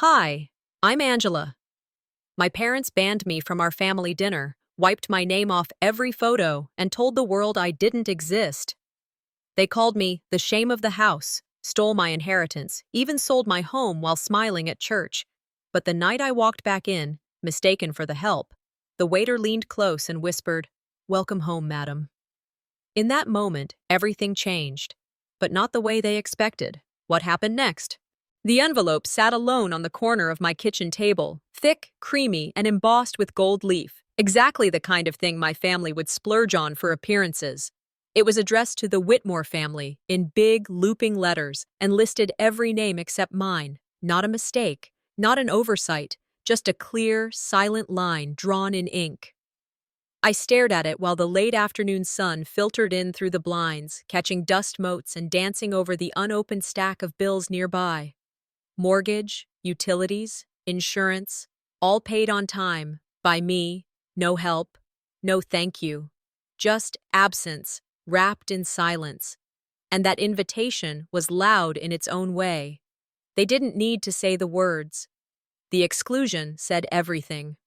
Hi, I'm Angela. My parents banned me from our family dinner, wiped my name off every photo, and told the world I didn't exist. They called me the shame of the house, stole my inheritance, even sold my home while smiling at church. But the night I walked back in, mistaken for the help, the waiter leaned close and whispered, "Welcome home, madam." In that moment, everything changed. But not the way they expected. What happened next? The envelope sat alone on the corner of my kitchen table, thick, creamy, and embossed with gold leaf. Exactly the kind of thing my family would splurge on for appearances. It was addressed to the Whitmore family in big, looping letters and listed every name except mine. Not a mistake, not an oversight, just a clear, silent line drawn in ink. I stared at it while the late afternoon sun filtered in through the blinds, catching dust motes and dancing over the unopened stack of bills nearby. Mortgage, utilities, insurance, all paid on time, by me, no help, no thank you. Just absence, wrapped in silence. And that invitation was loud in its own way. They didn't need to say the words. The exclusion said everything.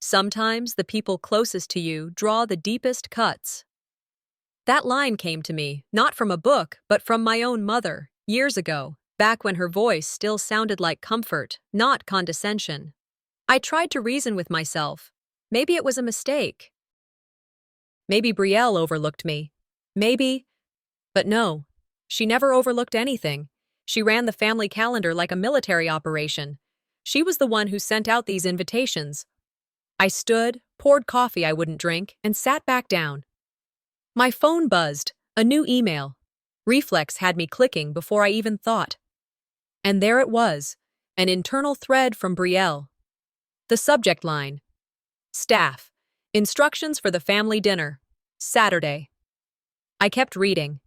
Sometimes the people closest to you draw the deepest cuts. That line came to me, not from a book, but from my own mother, years ago, back when her voice still sounded like comfort, not condescension. I tried to reason with myself. Maybe it was a mistake. Maybe Brielle overlooked me. Maybe. But no. She never overlooked anything. She ran the family calendar like a military operation. She was the one who sent out these invitations. I stood, poured coffee I wouldn't drink, and sat back down. My phone buzzed, a new email. Reflex had me clicking before I even thought. And there it was, an internal thread from Brielle. The subject line: Staff, instructions for the family dinner, Saturday. I kept reading.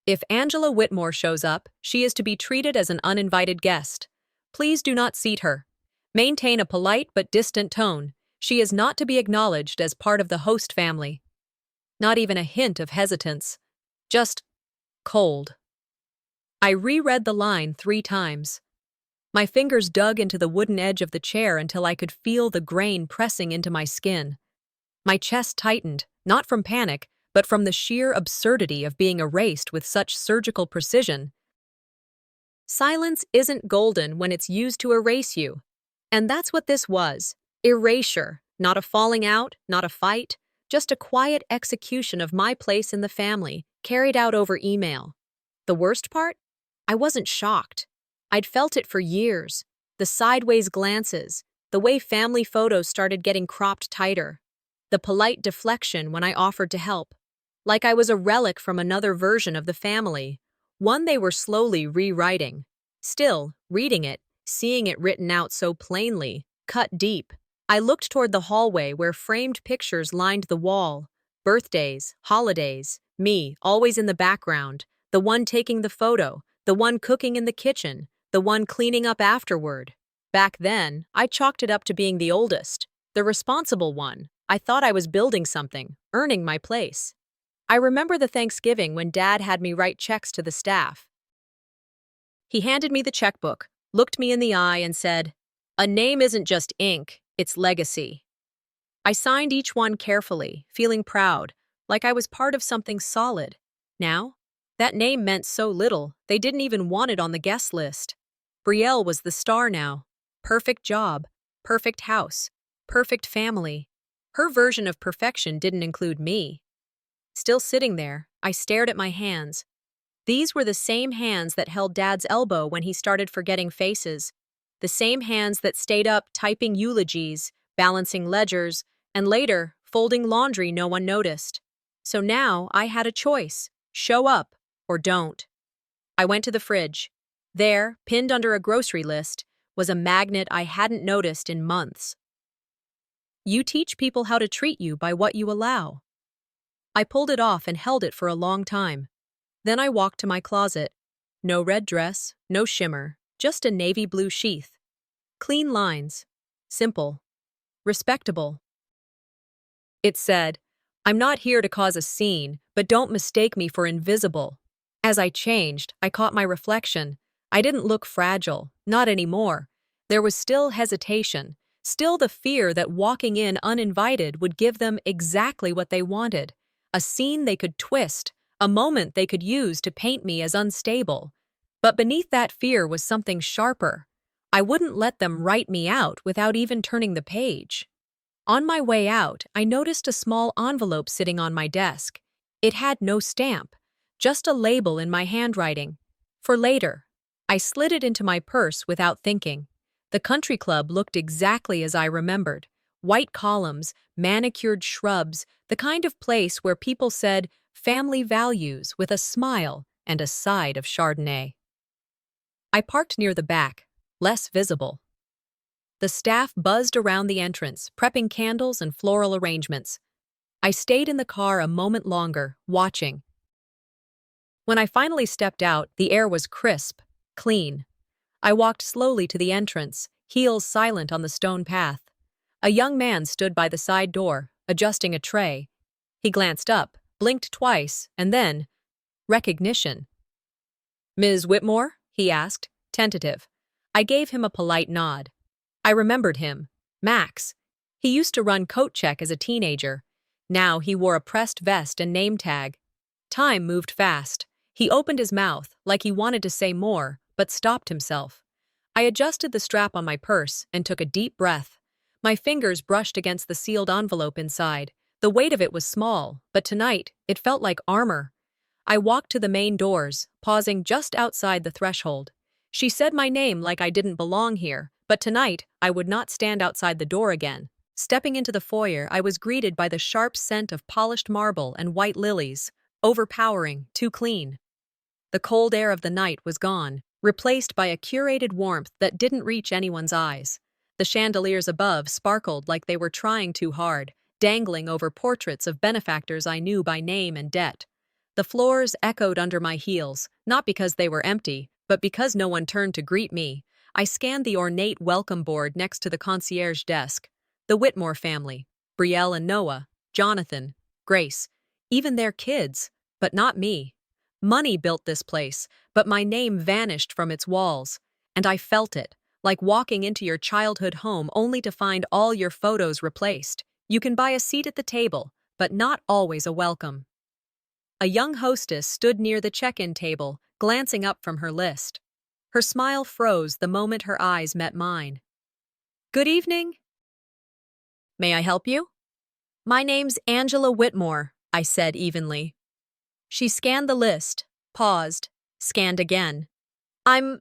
If Angela Whitmore shows up, she is to be treated as an uninvited guest. Please do not seat her. Maintain a polite but distant tone. She is not to be acknowledged as part of the host family. Not even a hint of hesitance. Just cold. I reread the line 3 times. My fingers dug into the wooden edge of the chair until I could feel the grain pressing into my skin. My chest tightened, not from panic, but from the sheer absurdity of being erased with such surgical precision. Silence isn't golden when it's used to erase you. And that's what this was. Erasure, not a falling out, not a fight, just a quiet execution of my place in the family, carried out over email. The worst part? I wasn't shocked. I'd felt it for years. The sideways glances, the way family photos started getting cropped tighter, the polite deflection when I offered to help. Like I was a relic from another version of the family, one they were slowly rewriting. Still, reading it, seeing it written out so plainly, cut deep. I looked toward the hallway where framed pictures lined the wall. Birthdays, holidays, me, always in the background, the one taking the photo, the one cooking in the kitchen, the one cleaning up afterward. Back then, I chalked it up to being the oldest, the responsible one. I thought I was building something, earning my place. I remember the Thanksgiving when Dad had me write checks to the staff. He handed me the checkbook, looked me in the eye, and said, "A name isn't just ink, it's legacy." I signed each one carefully, feeling proud, like I was part of something solid. Now, that name meant so little, they didn't even want it on the guest list. Brielle was the star now. Perfect job, perfect house, perfect family. Her version of perfection didn't include me. Still sitting there, I stared at my hands. These were the same hands that held Dad's elbow when he started forgetting faces. The same hands that stayed up typing eulogies, balancing ledgers, and later, folding laundry no one noticed. So now I had a choice: show up or don't. I went to the fridge. There, pinned under a grocery list, was a magnet I hadn't noticed in months. You teach people how to treat you by what you allow. I pulled it off and held it for a long time. Then I walked to my closet. No red dress, no shimmer, just a navy blue sheath. Clean lines. Simple. Respectable. It said, "I'm not here to cause a scene, but don't mistake me for invisible." As I changed, I caught my reflection. I didn't look fragile, not anymore. There was still hesitation, still the fear that walking in uninvited would give them exactly what they wanted, a scene they could twist, a moment they could use to paint me as unstable. But beneath that fear was something sharper. I wouldn't let them write me out without even turning the page. On my way out, I noticed a small envelope sitting on my desk. It had no stamp, just a label in my handwriting. For later. I slid it into my purse without thinking. The country club looked exactly as I remembered. White columns, manicured shrubs, the kind of place where people said family values with a smile and a side of Chardonnay. I parked near the back, less visible. The staff buzzed around the entrance, prepping candles and floral arrangements. I stayed in the car a moment longer, watching. When I finally stepped out, the air was crisp, clean. I walked slowly to the entrance, heels silent on the stone path. A young man stood by the side door, adjusting a tray. He glanced up, blinked twice, and then, recognition. "Ms. Whitmore?" he asked, tentative. I gave him a polite nod. I remembered him, Max. He used to run coat check as a teenager. Now he wore a pressed vest and name tag. Time moved fast. He opened his mouth, like he wanted to say more, but stopped himself. I adjusted the strap on my purse and took a deep breath. My fingers brushed against the sealed envelope inside. The weight of it was small, but tonight it felt like armor. I walked to the main doors, pausing just outside the threshold. She said my name like I didn't belong here, but tonight I would not stand outside the door again. Stepping into the foyer, I was greeted by the sharp scent of polished marble and white lilies, overpowering, too clean. The cold air of the night was gone, replaced by a curated warmth that didn't reach anyone's eyes. The chandeliers above sparkled like they were trying too hard, dangling over portraits of benefactors I knew by name and debt. The floors echoed under my heels, not because they were empty, but because no one turned to greet me. I scanned the ornate welcome board next to the concierge desk. The Whitmore family, Brielle and Noah, Jonathan, Grace, even their kids, but not me. Money built this place, but my name vanished from its walls. And I felt it, like walking into your childhood home only to find all your photos replaced. You can buy a seat at the table, but not always a welcome. A young hostess stood near the check-in table, glancing up from her list. Her smile froze the moment her eyes met mine. "Good evening. May I help you?" "My name's Angela Whitmore," I said evenly. She scanned the list, paused, scanned again. I'm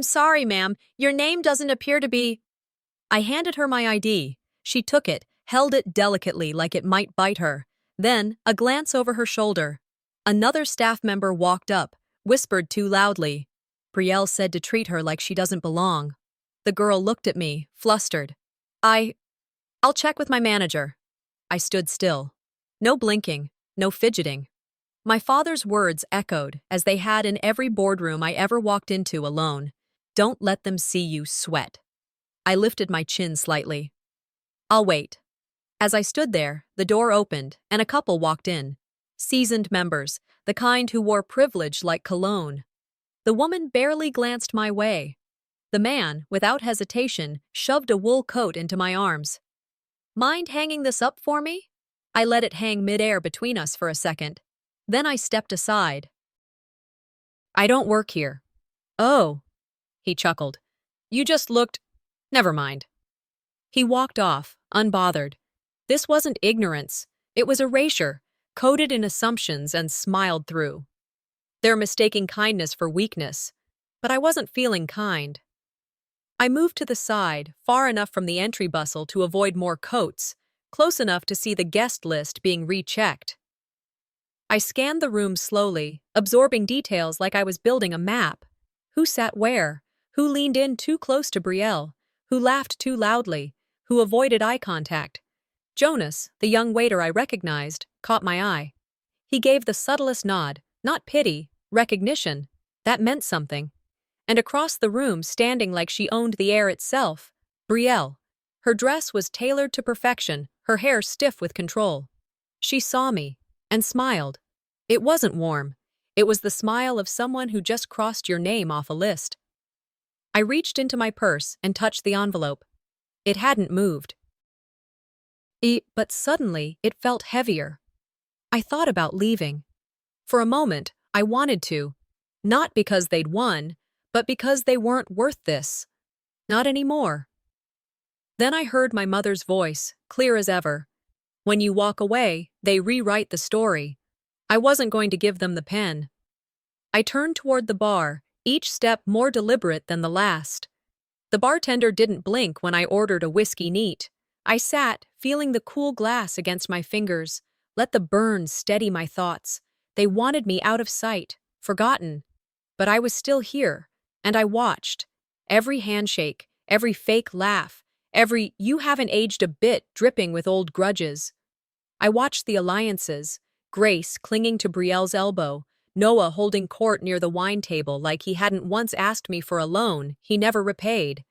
sorry, ma'am. Your name doesn't appear to be." I handed her my ID. She took it, held it delicately like it might bite her. Then, a glance over her shoulder. Another staff member walked up, whispered too loudly. Brielle said to treat her like she doesn't belong. The girl looked at me, flustered. I'll check with my manager." I stood still. No blinking, no fidgeting. My father's words echoed, as they had in every boardroom I ever walked into alone. "Don't let them see you sweat." I lifted my chin slightly. "I'll wait." As I stood there, the door opened, and a couple walked in. Seasoned members, the kind who wore privilege like cologne. The woman barely glanced my way. The man, without hesitation, shoved a wool coat into my arms. "Mind hanging this up for me?" I let it hang midair between us for a second. Then I stepped aside. "I don't work here." "Oh," he chuckled. "You just looked— Never mind." He walked off, unbothered. This wasn't ignorance. It was erasure, coded in assumptions and smiled through. They're mistaking kindness for weakness, but I wasn't feeling kind. I moved to the side, far enough from the entry bustle to avoid more coats, close enough to see the guest list being rechecked. I scanned the room slowly, absorbing details like I was building a map. Who sat where? Who leaned in too close to Brielle? Who laughed too loudly? Who avoided eye contact? Jonas, the young waiter I recognized, caught my eye. He gave the subtlest nod, not pity, recognition. That meant something. And across the room, standing like she owned the air itself, Brielle. Her dress was tailored to perfection, her hair stiff with control. She saw me, and smiled. It wasn't warm. It was the smile of someone who just crossed your name off a list. I reached into my purse and touched the envelope. It hadn't moved. But suddenly, it felt heavier. I thought about leaving. For a moment, I wanted to. Not because they'd won, but because they weren't worth this. Not anymore. Then I heard my mother's voice, clear as ever. When you walk away, they rewrite the story. I wasn't going to give them the pen. I turned toward the bar, each step more deliberate than the last. The bartender didn't blink when I ordered a whiskey neat. I sat, feeling the cool glass against my fingers, let the burn steady my thoughts. They wanted me out of sight, forgotten. But I was still here, and I watched. Every handshake, every fake laugh, every "you haven't aged a bit" dripping with old grudges. I watched the alliances, Grace clinging to Brielle's elbow, Noah holding court near the wine table like he hadn't once asked me for a loan he never repaid.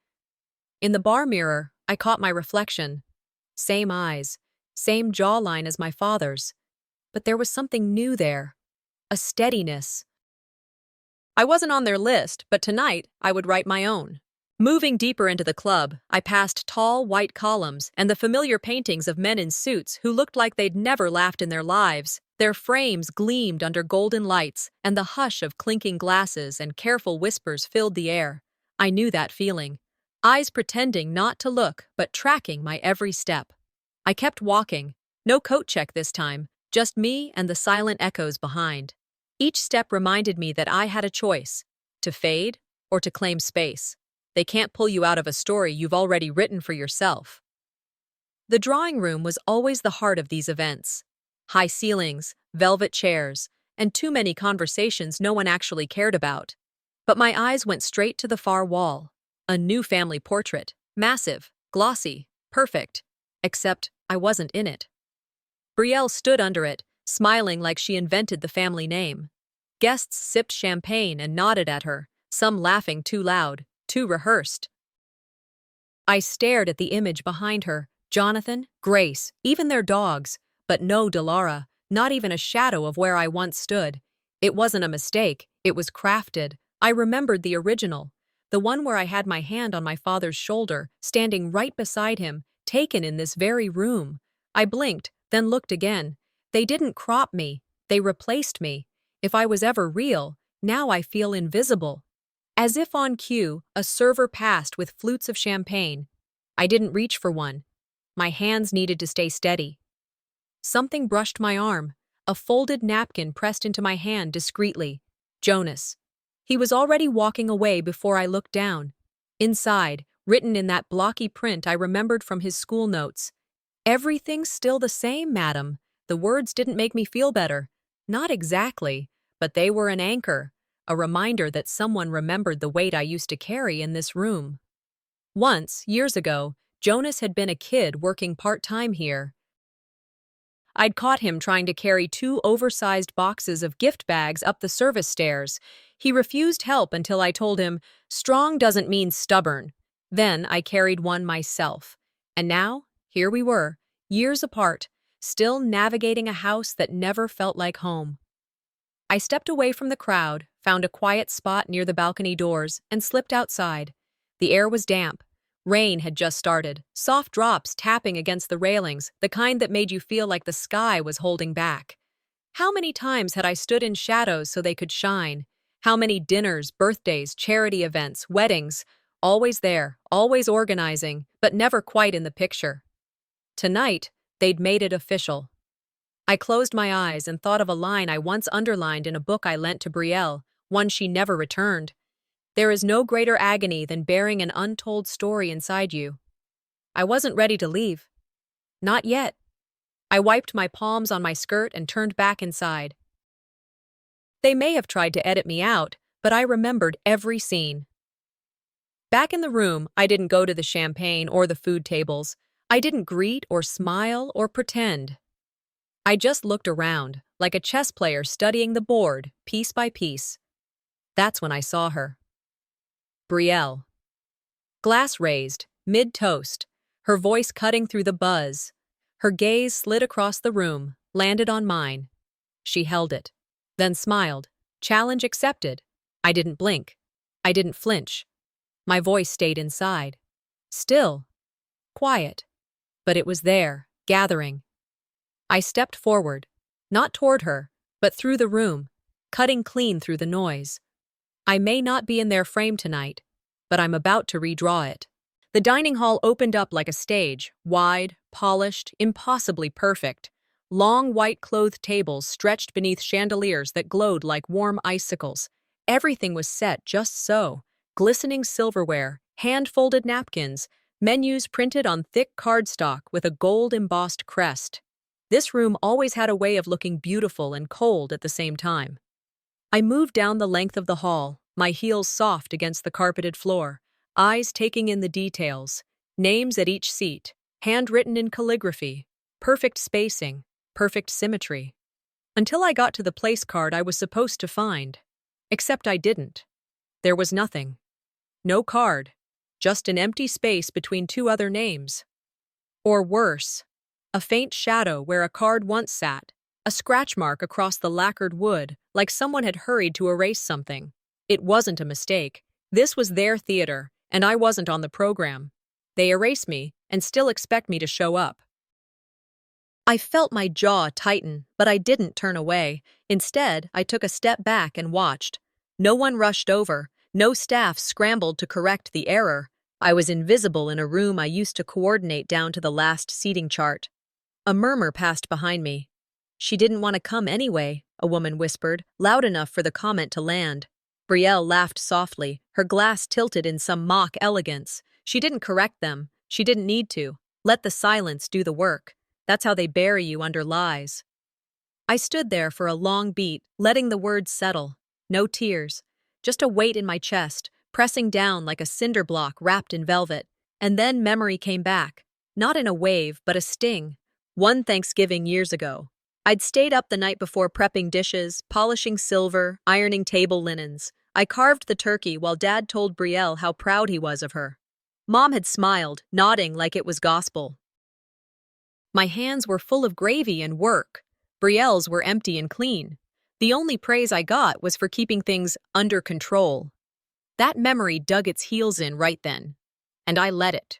In the bar mirror, I caught my reflection. Same eyes, same jawline as my father's. But there was something new there. A steadiness. I wasn't on their list, but tonight I would write my own. Moving deeper into the club, I passed tall, white columns and the familiar paintings of men in suits who looked like they'd never laughed in their lives. Their frames gleamed under golden lights, and the hush of clinking glasses and careful whispers filled the air. I knew that feeling. Eyes pretending not to look, but tracking my every step. I kept walking. No coat check this time, just me and the silent echoes behind. Each step reminded me that I had a choice, to fade or to claim space. They can't pull you out of a story you've already written for yourself. The drawing room was always the heart of these events. High ceilings, velvet chairs, and too many conversations no one actually cared about. But my eyes went straight to the far wall. A new family portrait, massive, glossy, perfect. Except I wasn't in it. Brielle stood under it, smiling like she invented the family name. Guests sipped champagne and nodded at her, some laughing too loud, too rehearsed. I stared at the image behind her, Jonathan, Grace, even their dogs, but no Delara, not even a shadow of where I once stood. It wasn't a mistake, it was crafted. I remembered the original, the one where I had my hand on my father's shoulder, standing right beside him, taken in this very room. I blinked, then looked again. They didn't crop me, they replaced me. If I was ever real, now I feel invisible. As if on cue, a server passed with flutes of champagne. I didn't reach for one. My hands needed to stay steady. Something brushed my arm. A folded napkin pressed into my hand discreetly. Jonas. He was already walking away before I looked down. Inside, written in that blocky print I remembered from his school notes. "Everything's still the same, madam." The words didn't make me feel better. Not exactly, but they were an anchor, a reminder that someone remembered the weight I used to carry in this room. Once, years ago, Jonas had been a kid working part-time here. I'd caught him trying to carry 2 oversized boxes of gift bags up the service stairs. He refused help until I told him, strong doesn't mean stubborn. Then I carried one myself. And now, here we were, years apart, still navigating a house that never felt like home. I stepped away from the crowd, found a quiet spot near the balcony doors, and slipped outside. The air was damp. Rain had just started, soft drops tapping against the railings, the kind that made you feel like the sky was holding back. How many times had I stood in shadows so they could shine? How many dinners, birthdays, charity events, weddings? Always there, always organizing, but never quite in the picture. Tonight, they'd made it official. I closed my eyes and thought of a line I once underlined in a book I lent to Brielle, one she never returned. There is no greater agony than bearing an untold story inside you. I wasn't ready to leave. Not yet. I wiped my palms on my skirt and turned back inside. They may have tried to edit me out, but I remembered every scene. Back in the room, I didn't go to the champagne or the food tables. I didn't greet or smile or pretend. I just looked around, like a chess player studying the board, piece by piece. That's when I saw her. Brielle. Glass raised, mid-toast, her voice cutting through the buzz. Her gaze slid across the room, landed on mine. She held it, then smiled. Challenge accepted. I didn't blink. I didn't flinch. My voice stayed inside. Still. Quiet. But it was there, gathering. I stepped forward. Not toward her, but through the room, cutting clean through the noise. I may not be in their frame tonight, but I'm about to redraw it. The dining hall opened up like a stage, wide, polished, impossibly perfect. Long white-clothed tables stretched beneath chandeliers that glowed like warm icicles. Everything was set just so. Glistening silverware, hand-folded napkins, menus printed on thick cardstock with a gold-embossed crest. This room always had a way of looking beautiful and cold at the same time. I moved down the length of the hall, my heels soft against the carpeted floor, eyes taking in the details, names at each seat, handwritten in calligraphy, perfect spacing, perfect symmetry. Until I got to the place card I was supposed to find. Except I didn't. There was nothing. No card, just an empty space between two other names. Or worse, a faint shadow where a card once sat, a scratch mark across the lacquered wood, like someone had hurried to erase something. It wasn't a mistake. This was their theater, and I wasn't on the program. They erase me and still expect me to show up. I felt my jaw tighten, but I didn't turn away. Instead, I took a step back and watched. No one rushed over. No staff scrambled to correct the error. I was invisible in a room I used to coordinate down to the last seating chart. A murmur passed behind me. "She didn't want to come anyway," a woman whispered, loud enough for the comment to land. Brielle laughed softly, her glass tilted in some mock elegance. She didn't correct them. She didn't need to. Let the silence do the work. That's how they bury you under lies. I stood there for a long beat, letting the words settle. No tears. Just a weight in my chest, pressing down like a cinder block wrapped in velvet. And then memory came back. Not in a wave, but a sting. One Thanksgiving years ago. I'd stayed up the night before prepping dishes, polishing silver, ironing table linens. I carved the turkey while Dad told Brielle how proud he was of her. Mom had smiled, nodding like it was gospel. My hands were full of gravy and work. Brielle's were empty and clean. The only praise I got was for keeping things under control. That memory dug its heels in right then, and I let it.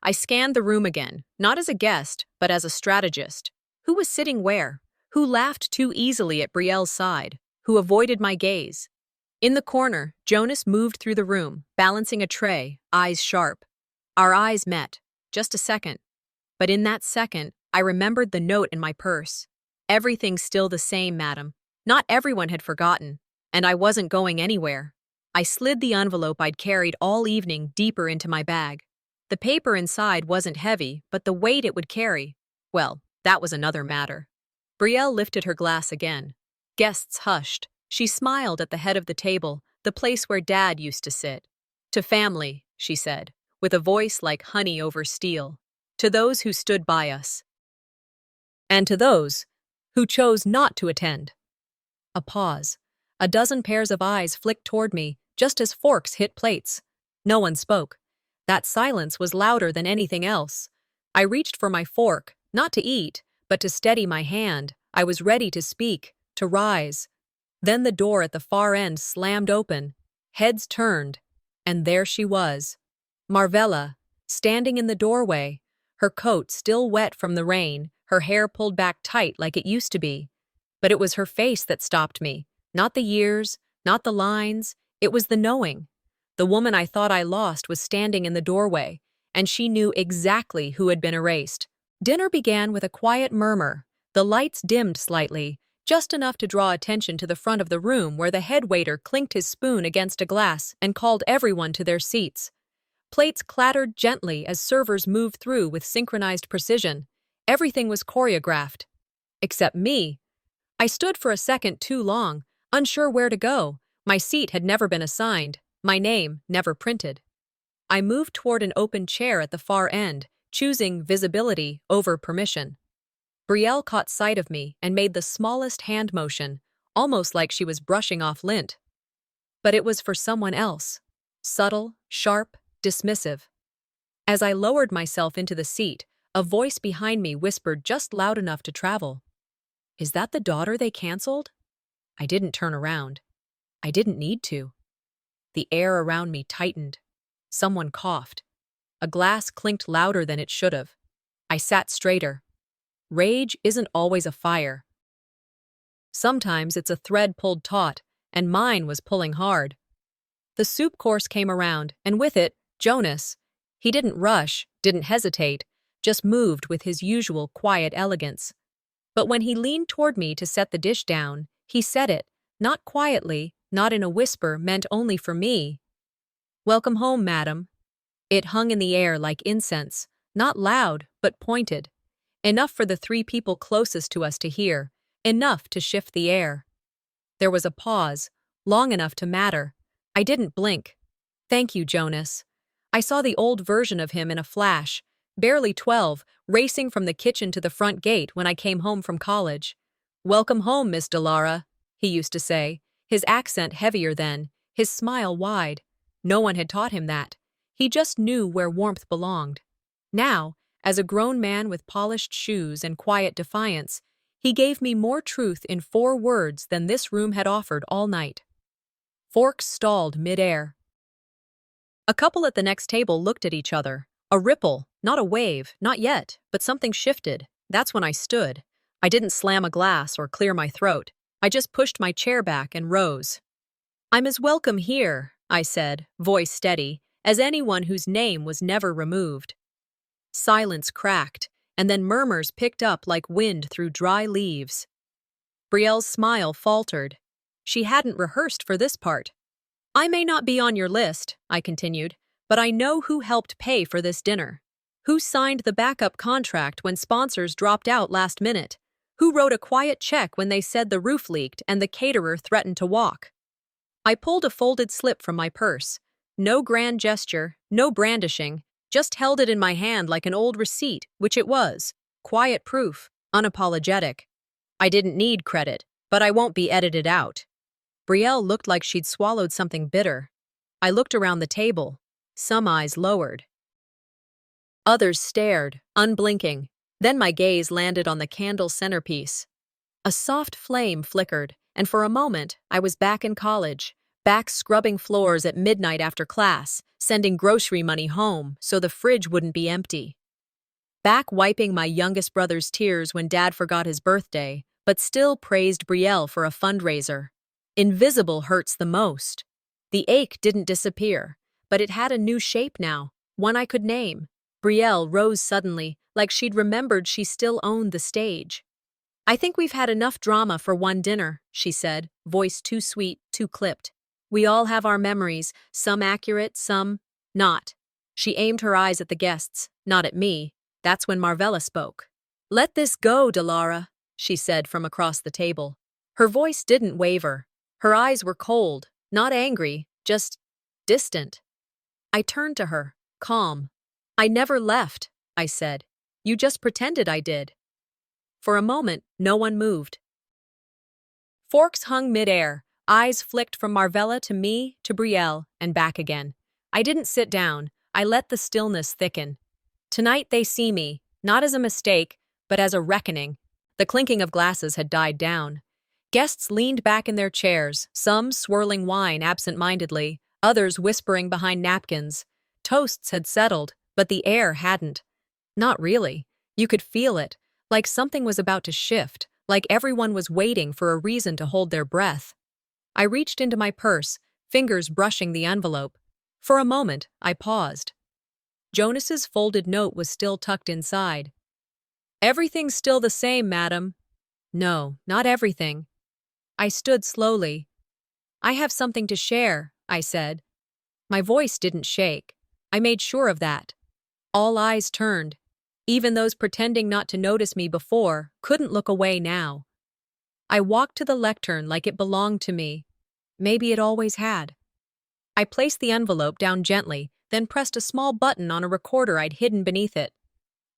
I scanned the room again, not as a guest, but as a strategist. Who was sitting where? Who laughed too easily at Brielle's side? Who avoided my gaze? In the corner, Jonas moved through the room, balancing a tray, eyes sharp. Our eyes met. Just a second. But in that second, I remembered the note in my purse. "Everything's still the same, madam." Not everyone had forgotten, and I wasn't going anywhere. I slid the envelope I'd carried all evening deeper into my bag. The paper inside wasn't heavy, but the weight it would carry, well, that was another matter. Brielle lifted her glass again. Guests hushed. She smiled at the head of the table, the place where Dad used to sit. "To family," she said, with a voice like honey over steel. "To those who stood by us. And to those who chose not to attend." A pause. A dozen pairs of eyes flicked toward me, just as forks hit plates. No one spoke. That silence was louder than anything else. I reached for my fork, not to eat, but to steady my hand. I was ready to speak, to rise. Then the door at the far end slammed open. Heads turned, and there she was. Marvella, standing in the doorway, her coat still wet from the rain, her hair pulled back tight like it used to be. But it was her face that stopped me. Not the years, not the lines, it was the knowing. The woman I thought I lost was standing in the doorway, and she knew exactly who had been erased. Dinner began with a quiet murmur. The lights dimmed slightly, just enough to draw attention to the front of the room where the head waiter clinked his spoon against a glass and called everyone to their seats. Plates clattered gently as servers moved through with synchronized precision. Everything was choreographed. Except me. I stood for a second too long, unsure where to go. My seat had never been assigned, my name never printed. I moved toward an open chair at the far end, choosing visibility over permission. Brielle caught sight of me and made the smallest hand motion, almost like she was brushing off lint. But it was for someone else. Subtle, sharp, dismissive. As I lowered myself into the seat, a voice behind me whispered just loud enough to travel. "Is that the daughter they canceled?" I didn't turn around. I didn't need to. The air around me tightened. Someone coughed. A glass clinked louder than it should have. I sat straighter. Rage isn't always a fire. Sometimes it's a thread pulled taut, and mine was pulling hard. The soup course came around, and with it, Jonas. He didn't rush, didn't hesitate, just moved with his usual quiet elegance. But when he leaned toward me to set the dish down, he said it, not quietly, not in a whisper meant only for me. "Welcome home, madam." It hung in the air like incense, not loud, but pointed. Enough for the three people closest to us to hear, enough to shift the air. There was a pause, long enough to matter. I didn't blink. "Thank you, Jonas." I saw the old version of him in a flash, barely 12, racing from the kitchen to the front gate when I came home from college. "Welcome home, Miss Delara," he used to say, his accent heavier then, his smile wide. No one had taught him that. He just knew where warmth belonged. Now, as a grown man with polished shoes and quiet defiance, he gave me more truth in 4 words than this room had offered all night. Forks stalled mid-air. A couple at the next table looked at each other. A ripple, not a wave, not yet, but something shifted. That's when I stood. I didn't slam a glass or clear my throat. I just pushed my chair back and rose. "I'm as welcome here," I said, voice steady, as anyone whose name was never removed. Silence cracked, and then murmurs picked up like wind through dry leaves. Brielle's smile faltered. She hadn't rehearsed for this part. "I may not be on your list," I continued, "but I know who helped pay for this dinner. Who signed the backup contract when sponsors dropped out last minute? Who wrote a quiet check when they said the roof leaked and the caterer threatened to walk?" I pulled a folded slip from my purse. No grand gesture, no brandishing, just held it in my hand like an old receipt, which it was. Quiet proof, unapologetic. I didn't need credit, but I won't be edited out. Brielle looked like she'd swallowed something bitter. I looked around the table. Some eyes lowered. Others stared, unblinking. Then my gaze landed on the candle centerpiece. A soft flame flickered, and for a moment, I was back in college, back scrubbing floors at midnight after class, sending grocery money home so the fridge wouldn't be empty. Back wiping my youngest brother's tears when Dad forgot his birthday, but still praised Brielle for a fundraiser. Invisible hurts the most. The ache didn't disappear, but it had a new shape now, one I could name. Brielle rose suddenly, like she'd remembered she still owned the stage. "I think we've had enough drama for one dinner," she said, voice too sweet, too clipped. "We all have our memories, some accurate, some not." She aimed her eyes at the guests, not at me. That's when Marvella spoke. "Let this go, Delara," she said from across the table. Her voice didn't waver. Her eyes were cold, not angry, just distant. I turned to her, calm. "I never left," I said. "You just pretended I did." For a moment, no one moved. Forks hung mid-air, eyes flicked from Marvella to me, to Brielle, and back again. I didn't sit down. I let the stillness thicken. Tonight they see me, not as a mistake, but as a reckoning. The clinking of glasses had died down. Guests leaned back in their chairs, some swirling wine absent-mindedly, others whispering behind napkins. Toasts had settled, but the air hadn't. Not really. You could feel it, like something was about to shift, like everyone was waiting for a reason to hold their breath. I reached into my purse, fingers brushing the envelope. For a moment, I paused. Jonas's folded note was still tucked inside. "Everything's still the same, madam." "No, not everything." I stood slowly. "I have something to share," I said. My voice didn't shake. I made sure of that. All eyes turned. Even those pretending not to notice me before couldn't look away now. I walked to the lectern like it belonged to me. Maybe it always had. I placed the envelope down gently, then pressed a small button on a recorder I'd hidden beneath it.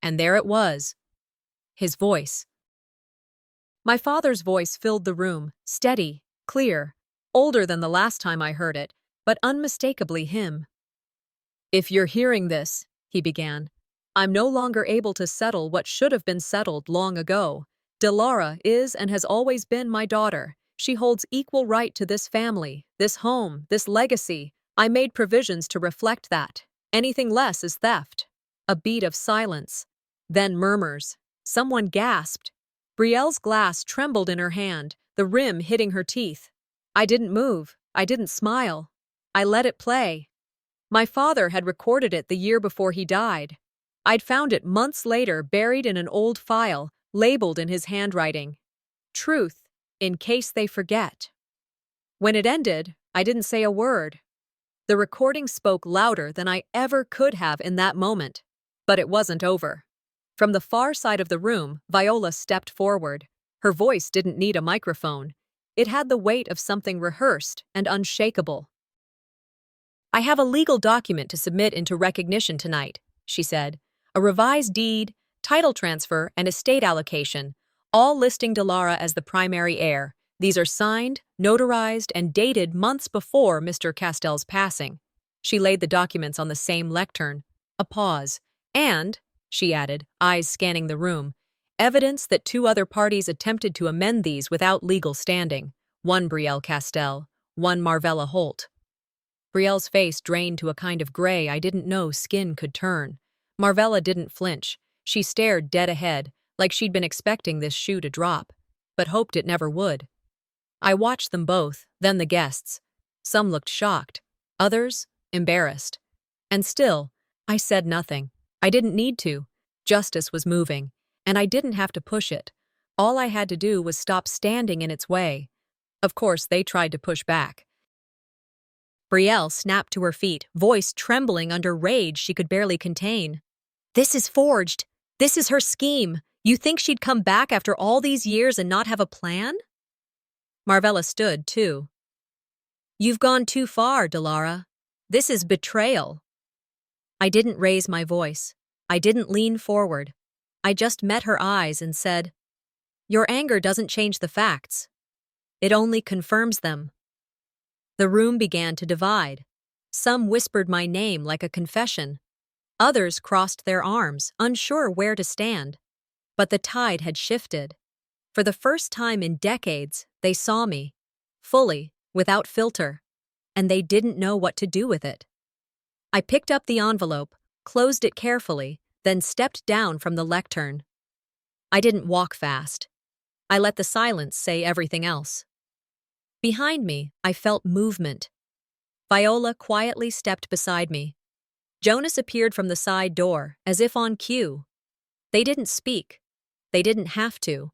And there it was. His voice. My father's voice filled the room, steady, clear, older than the last time I heard it, but unmistakably him. "If you're hearing this," he began, "I'm no longer able to settle what should have been settled long ago. Delara is and has always been my daughter. She holds equal right to this family, this home, this legacy. I made provisions to reflect that. Anything less is theft. A beat of silence. Then murmurs. Someone gasped. Brielle's glass trembled in her hand, the rim hitting her teeth. I didn't move. I didn't smile. I let it play. My father had recorded it the year before he died. I'd found it months later buried in an old file, labeled in his handwriting. Truth, in case they forget. When it ended, I didn't say a word. The recording spoke louder than I ever could have in that moment. But it wasn't over. From the far side of the room, Viola stepped forward. Her voice didn't need a microphone. It had the weight of something rehearsed and unshakable. I have a legal document to submit into recognition tonight, she said. A revised deed, title transfer, and estate allocation, all listing Delara as the primary heir. These are signed, notarized, and dated months before Mr. Castell's passing. She laid the documents on the same lectern. A pause. And, she added, eyes scanning the room, evidence that two other parties attempted to amend these without legal standing. One Brielle Castell, one Marvella Holt. Brielle's face drained to a kind of gray I didn't know skin could turn. Marvella didn't flinch. She stared dead ahead, like she'd been expecting this shoe to drop, but hoped it never would. I watched them both, then the guests. Some looked shocked, others embarrassed. And still, I said nothing. I didn't need to. Justice was moving, and I didn't have to push it. All I had to do was stop standing in its way. Of course, they tried to push back. Brielle snapped to her feet, voice trembling under rage she could barely contain. This is forged. This is her scheme. You think she'd come back after all these years and not have a plan? Marvella stood, too. You've gone too far, Delara. This is betrayal. I didn't raise my voice. I didn't lean forward. I just met her eyes and said, Your anger doesn't change the facts. It only confirms them. The room began to divide. Some whispered my name like a confession. Others crossed their arms, unsure where to stand. But the tide had shifted. For the first time in decades, they saw me, fully, without filter, and they didn't know what to do with it. I picked up the envelope, closed it carefully, then stepped down from the lectern. I didn't walk fast. I let the silence say everything else. Behind me, I felt movement. Viola quietly stepped beside me. Jonas appeared from the side door, as if on cue. They didn't speak. They didn't have to.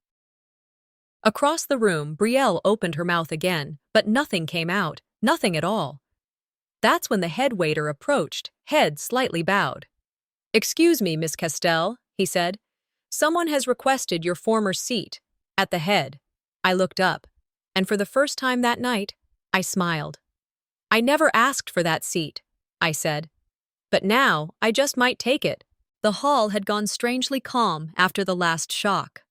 Across the room, Brielle opened her mouth again, but nothing came out, nothing at all. That's when the head waiter approached, head slightly bowed. Excuse me, Miss Castell, he said. Someone has requested your former seat, at the head. I looked up, and for the first time that night, I smiled. I never asked for that seat, I said. But now, I just might take it. The hall had gone strangely calm after the last shock.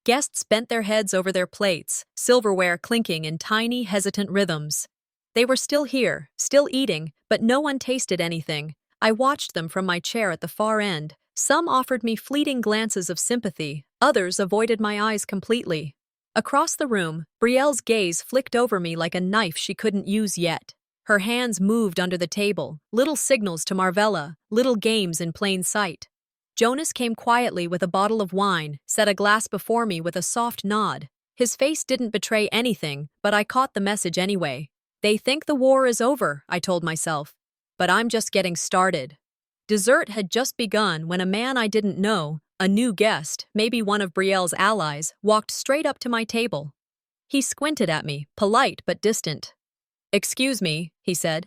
Guests bent their heads over their plates, silverware clinking in tiny, hesitant rhythms. They were still here, still eating, but no one tasted anything. I watched them from my chair at the far end. Some offered me fleeting glances of sympathy, others avoided my eyes completely. Across the room, Brielle's gaze flicked over me like a knife she couldn't use yet. Her hands moved under the table, little signals to Marvella, little games in plain sight. Jonas came quietly with a bottle of wine, set a glass before me with a soft nod. His face didn't betray anything, but I caught the message anyway. They think the war is over, I told myself. But I'm just getting started. Dessert had just begun when a man I didn't know, a new guest, maybe one of Brielle's allies, walked straight up to my table. He squinted at me, polite but distant. Excuse me, he said,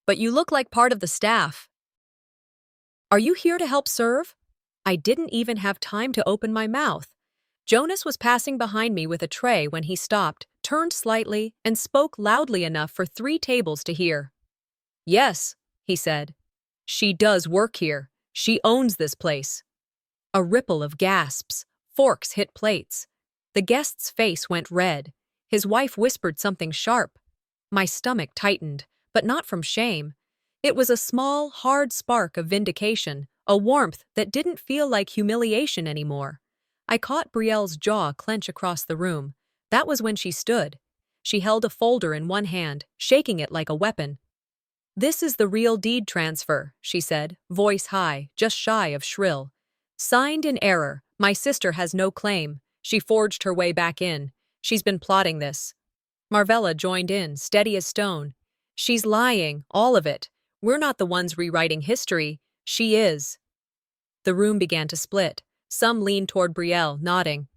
but you look like part of the staff. Are you here to help serve? I didn't even have time to open my mouth. Jonas was passing behind me with a tray when he stopped, turned slightly, and spoke loudly enough for 3 tables to hear. Yes, he said. She does work here. She owns this place. A ripple of gasps. Forks hit plates. The guest's face went red. His wife whispered something sharp. My stomach tightened, but not from shame. It was a small, hard spark of vindication, a warmth that didn't feel like humiliation anymore. I caught Brielle's jaw clench across the room. That was when she stood. She held a folder in one hand, shaking it like a weapon. "This is the real deed transfer," she said, voice high, just shy of shrill. "Signed in error. My sister has no claim. She forged her way back in. She's been plotting this." Marvella joined in, steady as stone. "She's lying, all of it. We're not the ones rewriting history. She is." The room began to split. Some leaned toward Brielle, nodding.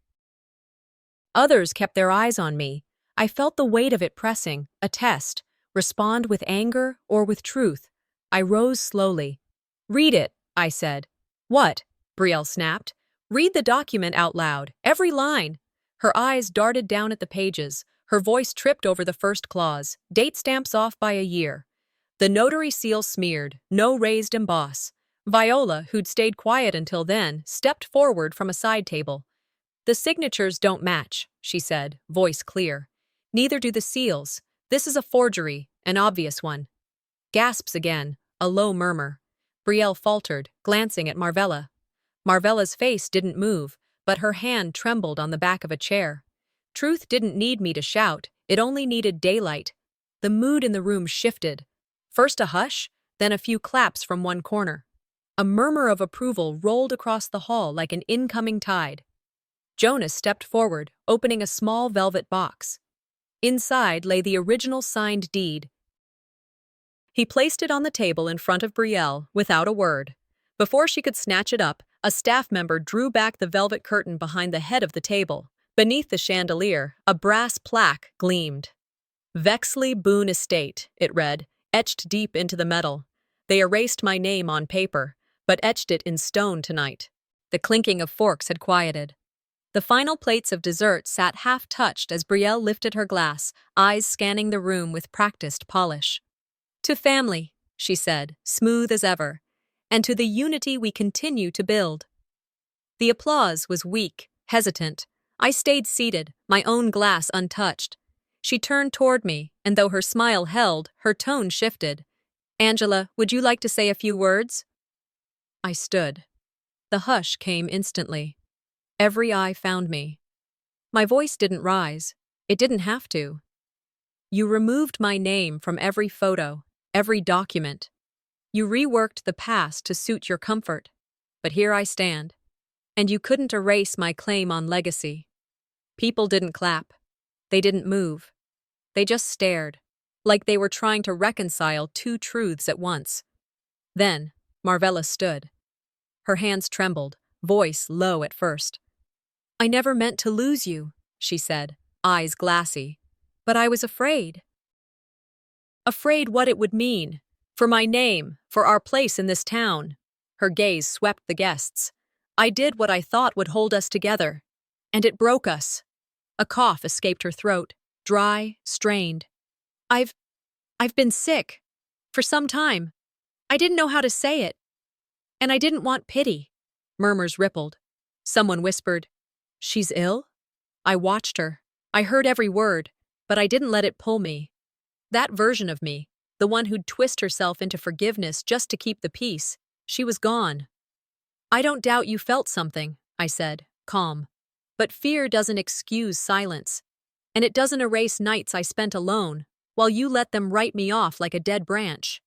Others kept their eyes on me. I felt the weight of it pressing, a test. Respond with anger or with truth. I rose slowly. "Read it," I said. "What?" Brielle snapped. "Read the document out loud, every line." Her eyes darted down at the pages. Her voice tripped over the first clause, date stamps off by a year. The notary seal smeared, no raised emboss. Viola, who'd stayed quiet until then, stepped forward from a side table. "The signatures don't match," she said, voice clear. "Neither do the seals. This is a forgery, an obvious one." Gasps again, a low murmur. Brielle faltered, glancing at Marvella. Marvella's face didn't move, but her hand trembled on the back of a chair. Truth didn't need me to shout, it only needed daylight. The mood in the room shifted. First a hush, then a few claps from one corner. A murmur of approval rolled across the hall like an incoming tide. Jonas stepped forward, opening a small velvet box. Inside lay the original signed deed. He placed it on the table in front of Brielle, without a word. Before she could snatch it up, a staff member drew back the velvet curtain behind the head of the table. Beneath the chandelier, a brass plaque gleamed. "Vexley Boone Estate," it read, etched deep into the metal. They erased my name on paper, but etched it in stone tonight. The clinking of forks had quieted. The final plates of dessert sat half-touched as Brielle lifted her glass, eyes scanning the room with practiced polish. "To family," she said, smooth as ever, "and to the unity we continue to build." The applause was weak, hesitant. I stayed seated, my own glass untouched. She turned toward me, and though her smile held, her tone shifted. "Angela, would you like to say a few words?" I stood. The hush came instantly. Every eye found me. My voice didn't rise. It didn't have to. "You removed my name from every photo, every document. You reworked the past to suit your comfort. But here I stand. And you couldn't erase my claim on legacy." People didn't clap. They didn't move. They just stared, like they were trying to reconcile two truths at once. Then, Marvella stood. Her hands trembled, voice low at first. "I never meant to lose you," she said, eyes glassy. "But I was afraid." Afraid what it would mean. For my name, for our place in this town. Her gaze swept the guests. "I did what I thought would hold us together. And it broke us." A cough escaped her throat, dry, strained. I've been sick. For some time. I didn't know how to say it. And I didn't want pity." Murmurs rippled. Someone whispered, "She's ill?" I watched her. I heard every word, but I didn't let it pull me. That version of me, the one who'd twist herself into forgiveness just to keep the peace, she was gone. "I don't doubt you felt something," I said, calm. "But fear doesn't excuse silence. And it doesn't erase nights I spent alone, while you let them write me off like a dead branch."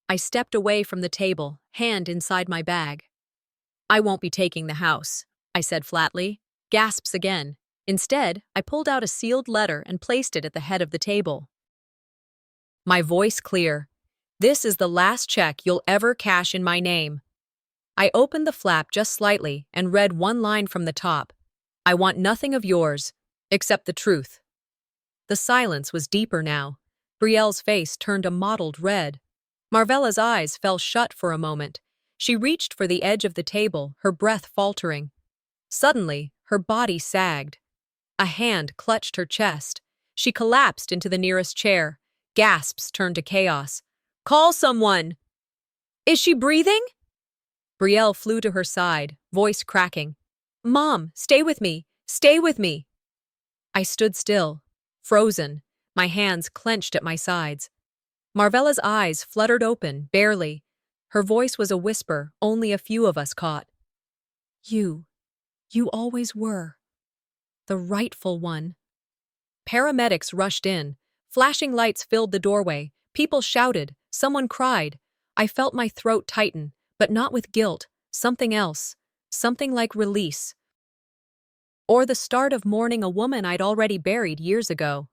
I stepped away from the table, hand inside my bag. "I won't be taking the house," I said flatly. Gasps again. Instead, I pulled out a sealed letter and placed it at the head of the table. My voice clear. "This is the last check you'll ever cash in my name." I opened the flap just slightly and read one line from the top. "I want nothing of yours, except the truth." The silence was deeper now. Brielle's face turned a mottled red. Marvella's eyes fell shut for a moment. She reached for the edge of the table, her breath faltering. Suddenly, her body sagged. A hand clutched her chest. She collapsed into the nearest chair. Gasps turned to chaos. "Call someone!" "Is she breathing?" Brielle flew to her side, voice cracking. "Mom, stay with me! Stay with me!" I stood still, frozen, my hands clenched at my sides. Marvella's eyes fluttered open, barely. Her voice was a whisper only a few of us caught. You always were. The rightful one." Paramedics rushed in. Flashing lights filled the doorway. People shouted. Someone cried. I felt my throat tighten, but not with guilt, something else, something like release. Or the start of mourning a woman I'd already buried years ago.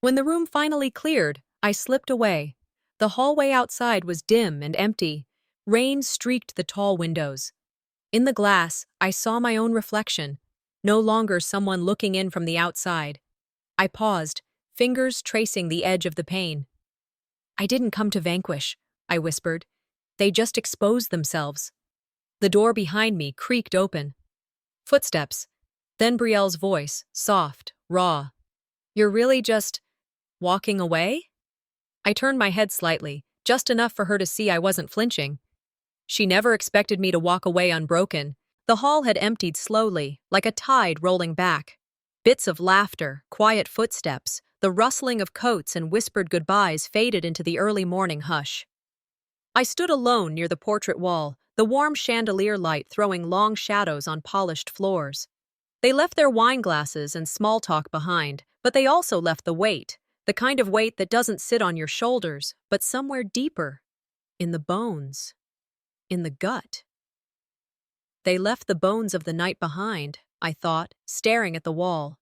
When the room finally cleared, I slipped away. The hallway outside was dim and empty. Rain streaked the tall windows. In the glass, I saw my own reflection, no longer someone looking in from the outside. I paused, fingers tracing the edge of the pane. I didn't come to vanquish, I whispered. They just exposed themselves. The door behind me creaked open. Footsteps. Then Brielle's voice, soft, raw. You're really just walking away? I turned my head slightly, just enough for her to see I wasn't flinching. She never expected me to walk away unbroken. The hall had emptied slowly, like a tide rolling back. Bits of laughter, quiet footsteps, the rustling of coats and whispered goodbyes faded into the early morning hush. I stood alone near the portrait wall, the warm chandelier light throwing long shadows on polished floors. They left their wine glasses and small talk behind, but they also left the weight, the kind of weight that doesn't sit on your shoulders, but somewhere deeper, in the bones, in the gut. They left the bones of the night behind, I thought, staring at the wall.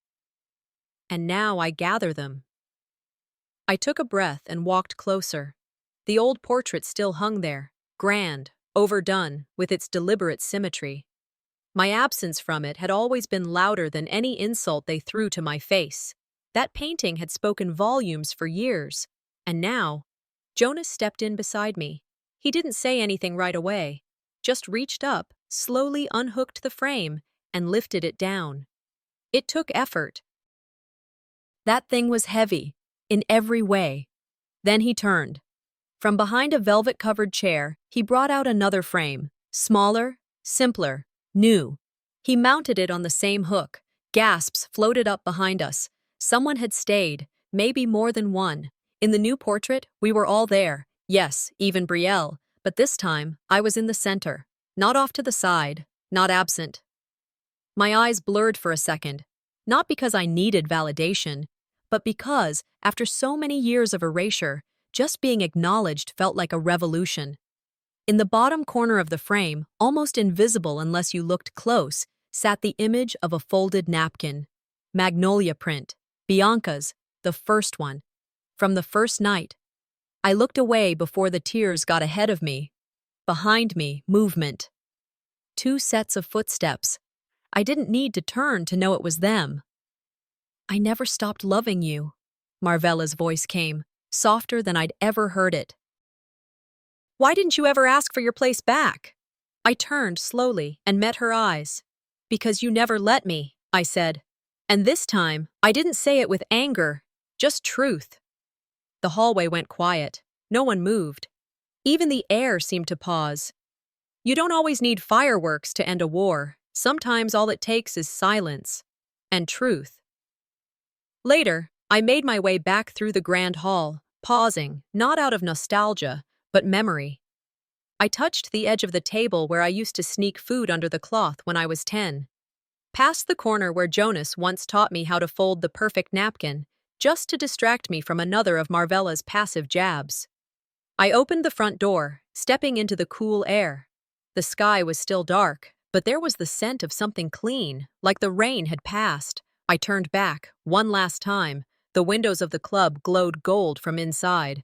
And now I gather them. I took a breath and walked closer. The old portrait still hung there, grand, overdone, with its deliberate symmetry. My absence from it had always been louder than any insult they threw to my face. That painting had spoken volumes for years, and now, Jonas stepped in beside me. He didn't say anything right away, just reached up, slowly unhooked the frame, and lifted it down. It took effort. That thing was heavy, in every way. Then he turned. From behind a velvet-covered chair, he brought out another frame, smaller, simpler, new. He mounted it on the same hook. Gasps floated up behind us. Someone had stayed, maybe more than one. In the new portrait, we were all there. Yes, even Brielle. But this time, I was in the center. Not off to the side, not absent. My eyes blurred for a second. Not because I needed validation, but because, after so many years of erasure, just being acknowledged felt like a revolution. In the bottom corner of the frame, almost invisible unless you looked close, sat the image of a folded napkin. Magnolia print. Bianca's, the first one. From the first night. I looked away before the tears got ahead of me. Behind me, movement. 2 sets of footsteps. I didn't need to turn to know it was them. I never stopped loving you. Marvella's voice came, softer than I'd ever heard it. Why didn't you ever ask for your place back? I turned slowly and met her eyes. Because you never let me, I said. And this time, I didn't say it with anger, just truth. The hallway went quiet. No one moved. Even the air seemed to pause. You don't always need fireworks to end a war. Sometimes all it takes is silence. And truth. Later, I made my way back through the grand hall, pausing, not out of nostalgia, but memory. I touched the edge of the table where I used to sneak food under the cloth when I was 10. Past the corner where Jonas once taught me how to fold the perfect napkin, just to distract me from another of Marvella's passive jabs. I opened the front door, stepping into the cool air. The sky was still dark, but there was the scent of something clean, like the rain had passed. I turned back, one last time. The windows of the club glowed gold from inside.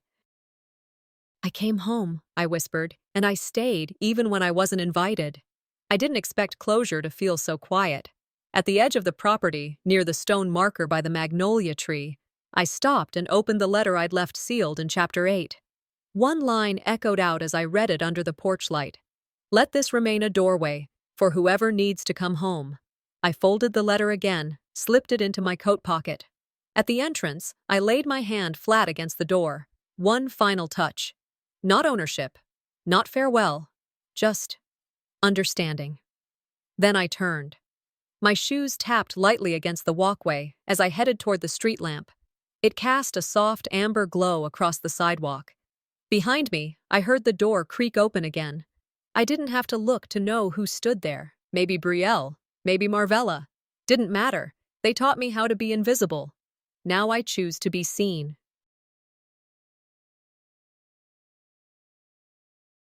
I came home, I whispered, and I stayed even when I wasn't invited. I didn't expect closure to feel so quiet. At the edge of the property, near the stone marker by the magnolia tree, I stopped and opened the letter I'd left sealed in Chapter 8. One line echoed out as I read it under the porch light. Let this remain a doorway, for whoever needs to come home. I folded the letter again, slipped it into my coat pocket. At the entrance, I laid my hand flat against the door. One final touch. Not ownership, not farewell, just understanding. Then I turned. My shoes tapped lightly against the walkway as I headed toward the street lamp. It cast a soft amber glow across the sidewalk. Behind me, I heard the door creak open again. I didn't have to look to know who stood there. Maybe Brielle, maybe Marvella. Didn't matter. They taught me how to be invisible. Now I choose to be seen.